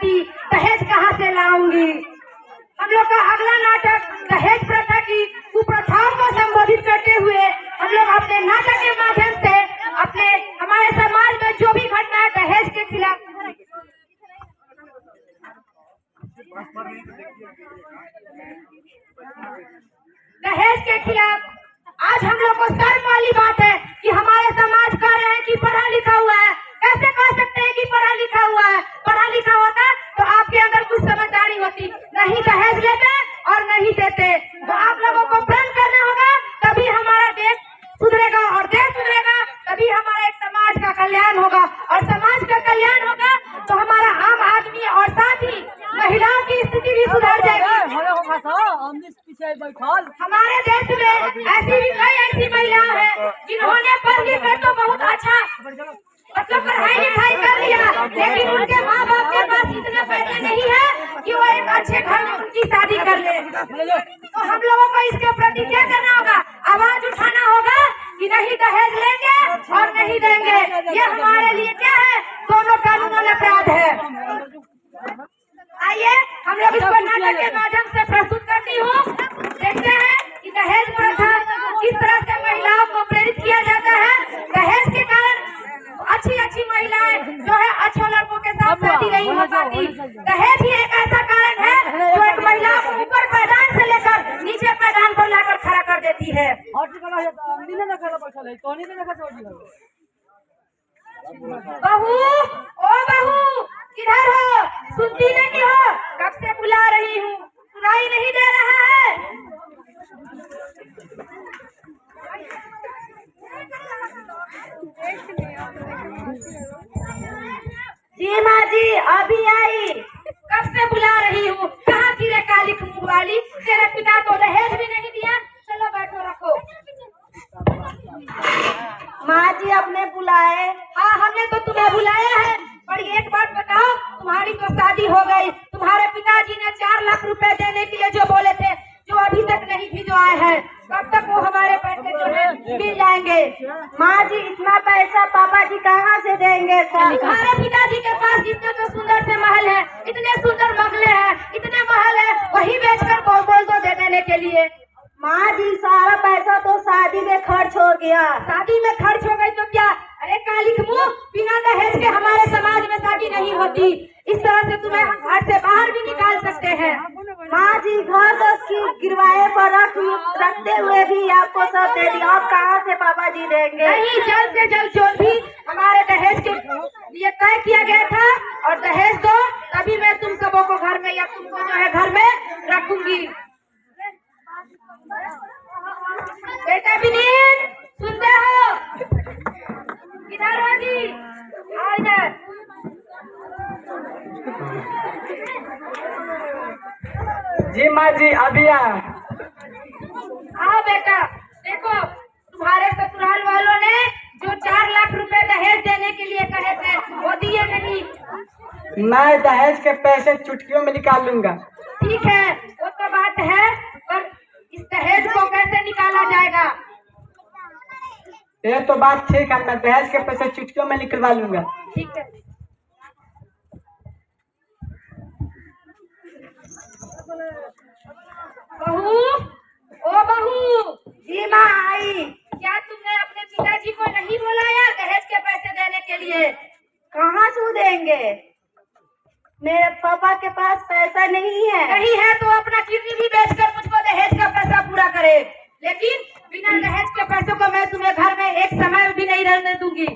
होती, दहेज कहाँ से लाऊंगी। हम लोग का अगला नाटक दहेज प्रथा की कुप्रथाओं को संबोधित करते हुए हम लोग अपने नाटक के माध्यम से अपने हमारे समाज में जो भी घटना है दहेज के खिलाफ आज हम लोग को शर्म वाली बात है कि हमारे समाज कह रहे हैं कि पढ़ा लिखा हुआ है। कैसे कह सकते हैं कि पढ़ा लिखा हुआ है? पढ़ा लिखा होता तो आपके अंदर कुछ समझदारी होती, नहीं दहेज लेते और नहीं देते। तो आप लोगों को प्रण करना होगा, तभी हमारा देश सुधरेगा और देश सुधरेगा तभी हमारा एक समाज का कल्याण होगा और समाज का कल्याण होगा तो हमारा आम आदमी और साथ ही महिलाओं की स्थिति भी सुधर जाएगी। हमारे देश में ऐसी भी कई ऐसी महिलाएं हैं जिन्होंने पढ़ लिख कर तो बहुत अच्छा मतलब पढ़ाई लिखाई कर लिया, लेकिन उनके माँ बाप के पास इतने पैसे नहीं है कि वो एक अच्छे घर में उनकी शादी कर ले। तो हम लोगों को इसके प्रति क्या करना होगा? आवाज उठाना होगा कि नहीं दहेज लेंगे और नहीं देंगे। ये हमारे लिए क्या है? दोनों कानूनों में अपराध है। आइए हम लोग इसको नाटक के माध्यम से प्रस्तुत करती हूँ। देखते हैं कि दहेज प्रथा किस तरह से महिलाओं को प्रेरित किया जाता है। दहेज के कारण अच्छी महिलाएं जो है अच्छे लड़कों के साथ शादी नहीं हो पाती। दहेज ही एक ऐसा कारण है जो एक महिला को ऊपर पैदान से लेकर नीचे पैदान पर लाकर खड़ा कर देती है। बहू, ओ बहू, किधर हो? सुनती नहीं हो? कब से बुला रही हूँ, सुनाई नहीं दे रहा है। जी माँ जी, अभी आई। कब से बुला रही हूँ? कहाँ थी रे काली मुँह वाली? तेरे पिता तो दहेज भी नहीं दिया। चलो बैठो, रखो। माँ जी आपने बुलाए? हाँ, हमने तो तुम्हें बुलाया है। पर एक बात बताओ, तुम्हारी तो शादी हो गई, तुम्हारे पिताजी ने 4 लाख रुपए देने के लिए जो बोले थे, जो अभी तक नहीं भिजवाए हैं, कब तक वो हमारे पैसे जो है मिल जाएंगे? माँ जी इतना पैसा पापा जी कहाँ से देंगे? तुम्हारे पिताजी के पास इतने तो सुंदर से महल है, इतने सुंदर बंगले हैं, इतने महल है, वही बेचकर बोल दो दे देने के लिए। माँ जी सारा पैसा तो शादी में खर्च हो गया। शादी में खर्च हो गई तो क्या? अरे काली मुँह, बिना दहेज के हमारे समाज में शादी नहीं होती। इस तरह से तुम्हें हम घर से बाहर भी निकाल सकते हैं। माँ जी घर की गिरवाए पर रखते हुए भी आपको सब दे दिया, अब कहाँ से पापा जी देंगे? नहीं, जल्द से जल्द जो भी हमारे दहेज के लिए तय किया गया था और दहेज दो, तभी मैं तुम सबों को घर में या तुमको जो है घर में रखूंगी। बेटा विनीत, सुनते हो? किधर हो जी? आओ इधर। जी माँ जी अभी आ। आओ बेटा, देखो तुम्हारे ससुराल वालों ने जो 4 लाख रुपए दहेज देने के लिए कहे थे वो दिए नहीं। मैं दहेज के पैसे चुटकियों में निकाल लूंगा। ठीक है, वो तो बात है, पर इस दहेज को कैसे निकाला जाएगा? ये तो बात ठीक है, मैं दहेज के पैसे चुटकियों में निकलवा लूंगा। ठीक है। बहू, ओ बहू। जी माँ आई। क्या तुमने अपने पिताजी को नहीं बुलाया दहेज के पैसे देने के लिए? कहाँ से देंगे? मेरे पापा के पास पैसा नहीं है। नहीं है तो अपना किडनी भी बेचकर मुझको दहेज का पैसा पूरा करे, लेकिन बिना दहेज के पैसों को मैं तुम्हें घर में एक समय भी नहीं रहने दूंगी।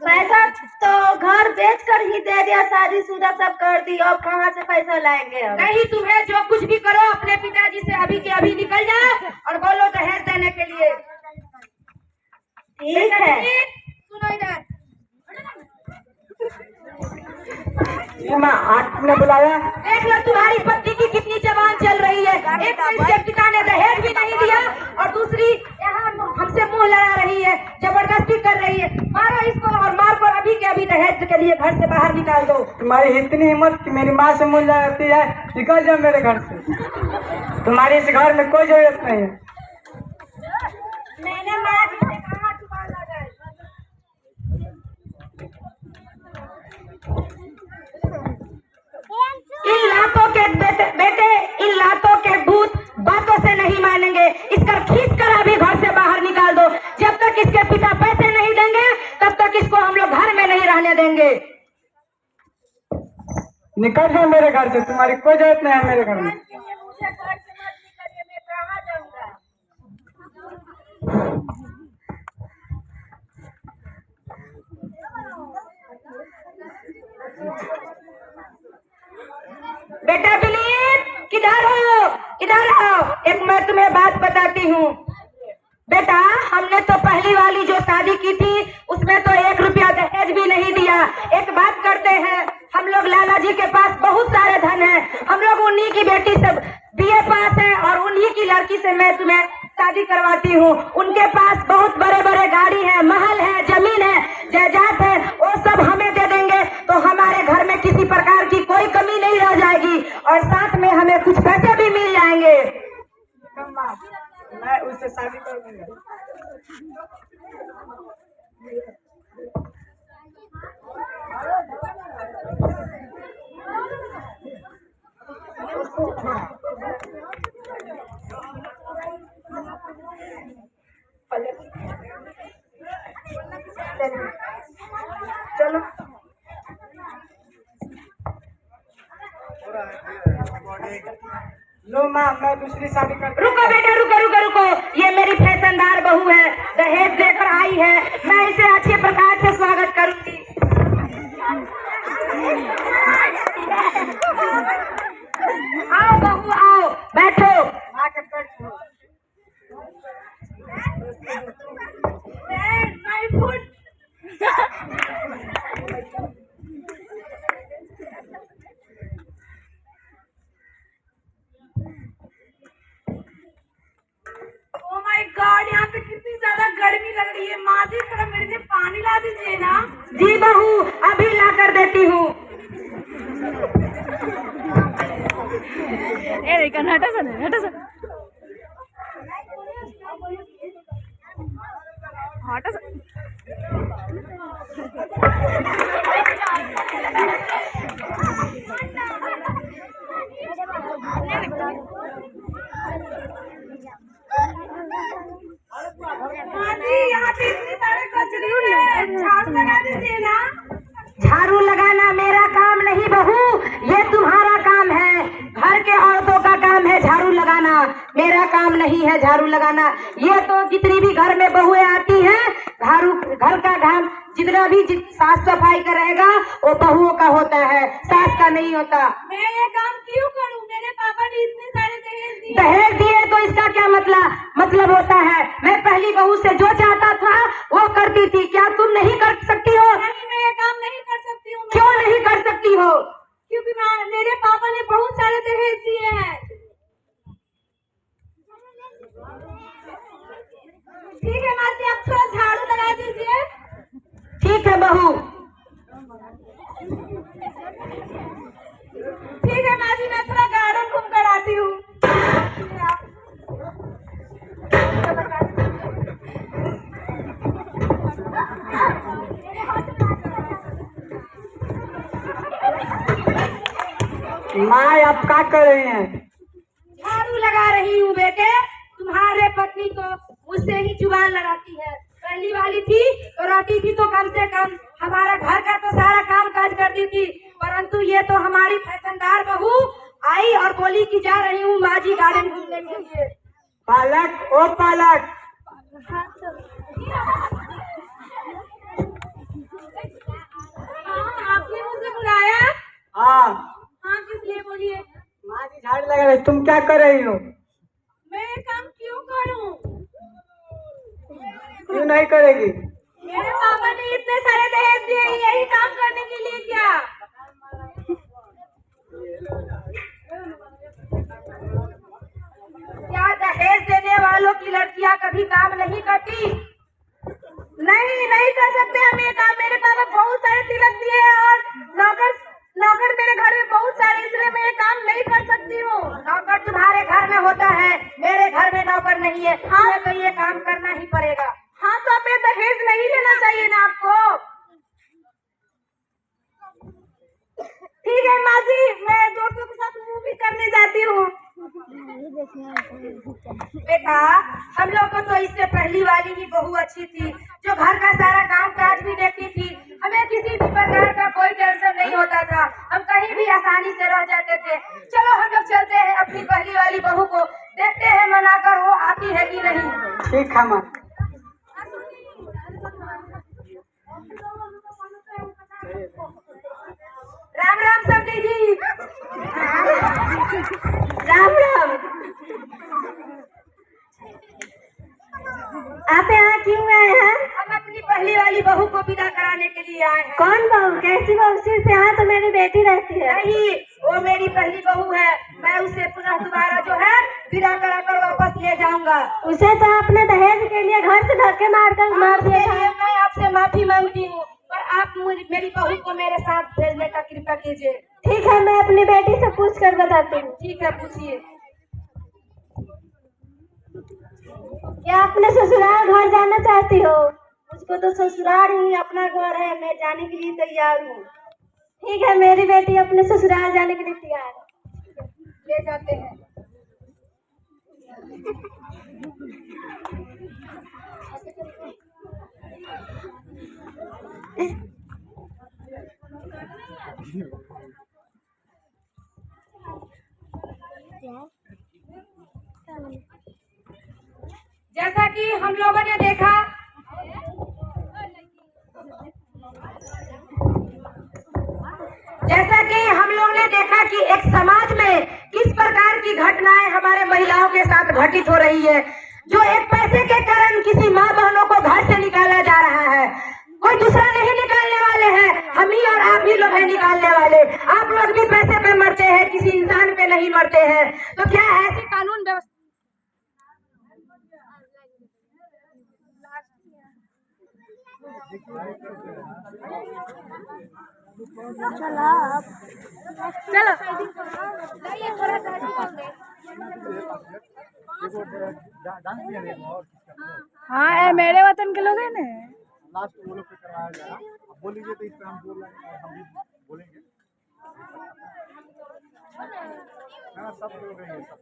पैसा तो घर बेचकर ही दे दिया, शादीशुदा सब कर दी, अब कहाँ से पैसा लाएंगे? नहीं, तुम्हें जो कुछ भी करो अपने पिताजी से अभी के अभी निकल जाओ और बोलो दहेज देने के लिए। ठीक है, सुनो इधर। माँ आपने बुलाया? देख लो तुम्हारी पत्नी की कितनी जबान चल रही है। एक तो इसके पिता ने दहेज भी नहीं दिया और दूसरी यहाँ हमसे मुंह लड़ा रही है, जबरदस्ती कर रही है। मारो इसको और मार कर अभी के अभी दहेज के लिए घर से बाहर निकाल दो। तुम्हारी इतनी हिम्मत कि मेरी माँ से मुंह लड़ाती है, निकल जाओ मेरे घर से। तुम्हारी इस घर में कोई जरूरत नहीं है। मैंने माँ जी से कहा छुपाना जाए। लातों के बेटे इन लातों के भूत बातों से नहीं मानेंगे। इसका खींच कर अभी घर से बाहर निकाल दो। जब तक इसके पिता पैसे नहीं देंगे तब तक इसको हम लोग घर में नहीं रहने देंगे। निकल जाओ मेरे घर से, तुम्हारी कोई जरूरत नहीं है मेरे घर में। मुझे घर से मत निकालिए, मैं कहाँ जाऊंगा। बेटा विनीत, किधर हो? इधर आओ, एक मैं तुम्हें बात बताती हूँ। बेटा, हमने तो पहली वाली जो शादी की थी उसमें तो 1 रुपया दहेज भी नहीं दिया। एक बात करते हैं, हम लोग लाला जी के पास बहुत सारे धन है। हम लोग उन्हीं की बेटी सब BA पास है और उन्हीं की लड़की से मैं तुम्हें शादी करवाती हूँ। उनके पास बहुत बड़े बड़े गाड़ी है, महल है, जमीन है, जायदाद है, वो सब हमें दे देंगे तो हमारे घर में किसी प्रकार की कोई कमी नहीं रह जाएगी और साथ में हमें कुछ पैसे भी मिल जाएंगे। मैं उससे शादी कर दूंगा। चलो लो माँ, मैं दूसरी शादी कर। रुको बेटा, रुको। ये मेरी फैशनदार बहू है, दहेज देकर आई है। मैं इसे अच्छे प्रकार से स्वागत करूंगी। आओ बहू, आओ, बैठो। आके बैठो। ओह माय गॉड, यहाँ पे कितनी ज्यादा गर्मी लग रही है। माँ जी, थोड़ा मेरे लिए पानी ला दीजिए ना। जी बहू, अभी ला कर देती हूँ। माँ जी, यहाँ पे इतनी सारे कचरे हैं, झाड़ू लगा दीजिए ना। झाड़ू लगाना मेरा काम नहीं बहू, ये तुम्हारा काम है। घर के औरतों का काम है झाड़ू लगाना, मेरा काम नहीं है झाड़ू लगाना। ये तो जितनी भी घर में बहुएं आती हैं, घर का काम जितना भी साफ सफाई का रहेगा वो बहुओं का होता है, सास का नहीं होता। मैं ये काम क्यों करूं? मेरे पापा ने इतने सारे दहेज दिए तो इसका क्या मतलब होता है? मैं पहली बहू से जो चाहता था वो करती थी, क्या तुम नहीं कर सकती हो? नहीं, मैं ये काम नहीं कर सकती हूँ। क्यों नहीं कर सकती हो? क्योंकि मेरे पापा ने बहुत सारे दहेज दिए हैं। ठीक है माँ जी, आप थोड़ा झाड़ू लगा दीजिए। ठीक है बहू। ठीक है माँ जी, मैं थोड़ा गार्डन घूम कर आती हूँ। माँ, आप क्या कर रही हैं? झाड़ू लगा रही हूँ बेटे। तुम्हारे पत्नी तो मुझसे ही जुबान लड़ाती है। पहली वाली थी तो रहती थी तो कम से कम हमारा घर का तो सारा काम काज करती थी, परंतु ये तो हमारी फैशनदार बहू आई और बोली कि जा रही हूँ माँ जी गार्डन घूमने के लिए। पालक, ओ पालक। आपने मुझे बुलाया? हाँ, किस लिए बोलिए? माँ जी झाड़ू लगा रही, तुम क्या कर रही हो? मैं ये काम क्यों करूं? क्यों नहीं करेगी? मेरे पापा ने इतने सारे दहेज दिए, यही काम करने के लिए क्या? क्या दहेज देने वालों की लड़कियां कभी काम नहीं करती? नहीं कर सकते हम ये काम। मेरे पापा बहुत सारे तिलक दिए और नौकर मेरे घर में बहुत सारे, इसलिए मैं ये काम नहीं कर सकती हूँ। नौकर तुम्हारे घर में होता है, मेरे घर में नौकर नहीं है। हाँ, तो ये काम करना ही पड़ेगा। हाँ, तो अब ये दहेज नहीं लेना चाहिए ना आपको। ठीक है माँ जी, मैं दोस्तों के साथ बेटा, हम लोग को तो इससे पहली वाली ही बहू अच्छी थी, जो घर का सारा काम काज भी देखती थी। हमें किसी भी प्रकार का कोई टेंशन नहीं होता था, हम कहीं भी आसानी से रह जाते थे। चलो हम लोग चलते हैं अपनी पहली वाली बहू को, देखते हैं मनाकर वो आती है कि नहीं। ठीक है माँ। राम राम समधी जी। राम राम। आप यहाँ क्यों आए हैं? हम अपनी पहली वाली बहू को विदा कराने के लिए आए हैं। कौन बहू? कैसी बहू? सिर्फ यहाँ तो मेरी बेटी रहती है। नहीं, वो मेरी पहली बहू है। मैं उसे पुनः दोबारा जो है विदा कराकर वापस ले जाऊंगा। उसे तो आपने दहेज के लिए घर से धक्के मारकर मार दिया था। मैं आपसे माफी मांगती हूँ, पर आप मेरी बहू को मेरे साथ भेजने का कृपा कीजिए। ठीक है, मैं अपनी बेटी से पूछ कर बताती हूँ। ठीक है, पूछिए। क्या अपने ससुराल घर जाना चाहती हो? मुझको तो ससुराल ही अपना घर है, मैं जाने के लिए तैयार हूँ। ठीक है, मेरी बेटी अपने ससुराल जाने के लिए तैयार है। ले जाते हैं। जैसा कि हम लोगों ने देखा, कि एक समाज में किस प्रकार की घटनाएं हमारे महिलाओं के साथ घटित हो रही है, जो एक पैसे के कारण किसी माँ बहनों को घर से निकाला जा रहा है। कोई दूसरा नहीं निकालने वाले हैं, हम ही और आप ही लोग हैं निकालने वाले। आप लोग भी पैसे पे मरते हैं, किसी इंसान पे नहीं मरते हैं। तो क्या ऐसी कानून व्यवस्था चलो थोड़ा हाँ, मेरे वतन के लोग हैं ना। लास्ट वो लोग पे करवाया जाएगा। अब बोल लीजिए तो इस पे हम बोल रहे हैं और हम भी बोलेंगे। हाँ, सब लोग हैं, सब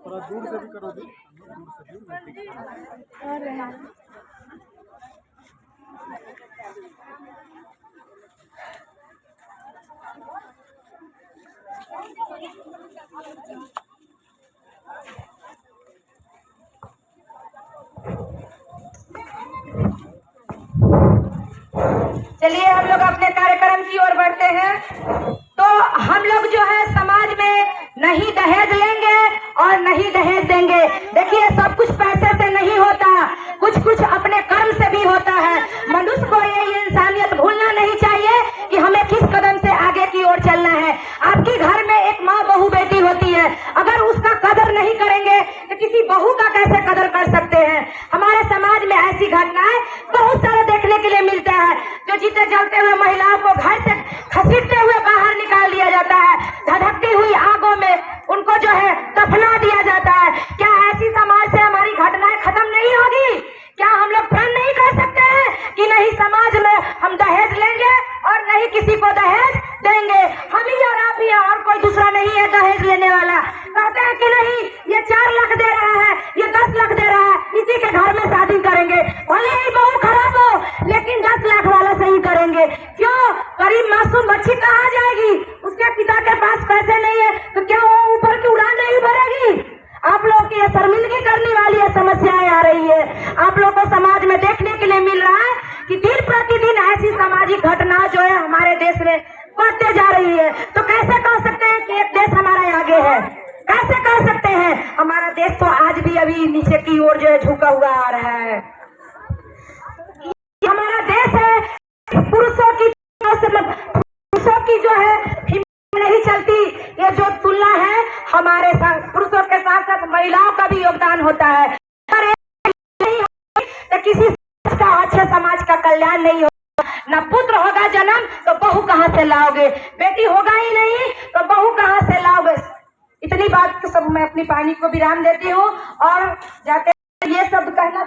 थोड़ा दूर से भी करोगे, दूर से भी कर रहे हैं। चलिए हम लोग अपने कार्यक्रम की ओर बढ़ते हैं। तो हम लोग जो है समाज में नहीं दहेज लेंगे और नहीं दहेज देंगे। देखिए, सब कुछ पैसे से नहीं होता, कुछ कुछ अपने कर्म से भी होता है। मनुष्य को ये इंसानियत भूलना नहीं चाहिए कि हमें किस कदम से आगे की ओर चलना है। आपके घर में एक माँ बहू बेटी होती है, अगर उसका कदर नहीं करेंगे तो किसी बहू का कैसे कदर कर सकते हैं। हमारे समाज में ऐसी घटनाएं बहुत सारे देखने के लिए मिलता है, जो जीते जलते हुए महिलाओं को घर से खसीटते हुए बाहर निकाल दिया जाता है, धधकती हुई आगों में उनको जो है दफना दिया जाता है। क्या ऐसी समाज से हमारी घटनाएं खत्म नहीं होगी? क्या हम लोग प्रण नहीं कर सकते हैं कि नहीं समाज में हम दहेज लेंगे और नहीं किसी को दहेज देंगे? हम ही और आप ही, और कोई दूसरा नहीं है दहेज लेने वाला। कहते हैं कि नहीं, ये 4 लाख दे रहा है, ये 10 लाख दे रहा है, इसी के घर में शादी करेंगे। भले ही बहू खराब हो, लेकिन 10 लाख वाला सही करेंगे। क्यों? गरीब मासूम बच्ची कहाँ जाएगी? उसके पिता के पास पैसे नहीं है, तो क्या वो ऊपर की उड़ान नहीं भरेगी? आप लोग की ये शर्मिंदगी करने वाली ये समस्याएं आ रही है। आप लोग को समाज में देखने के लिए मिल रहा है कि दिन प्रतिदिन ऐसी सामाजिक घटना जो है हमारे देश में बढ़ते जा रही है। तो कैसे कह सकते हैं कि एक देश हमारा आगे है? कैसे कह सकते हैं? हमारा देश तो आज भी अभी नीचे की ओर जो है झुका हुआ आ रहा है। हमारा देश है, पुरुषों की जो है नहीं चलती। ये जो तुलना है, हमारे पुरुषों के साथ साथ महिलाओं का भी योगदान होता है। तो किसी का अच्छे समाज का कल्याण नहीं होगा। न पुत्र होगा जन्म तो बहू कहाँ से लाओगे? बेटी होगा ही नहीं तो बहू कहाँ से लाओगे? इतनी बात तो सब मैं अपनी पानी को विराम देती हूँ और जाते ये शब्द कहना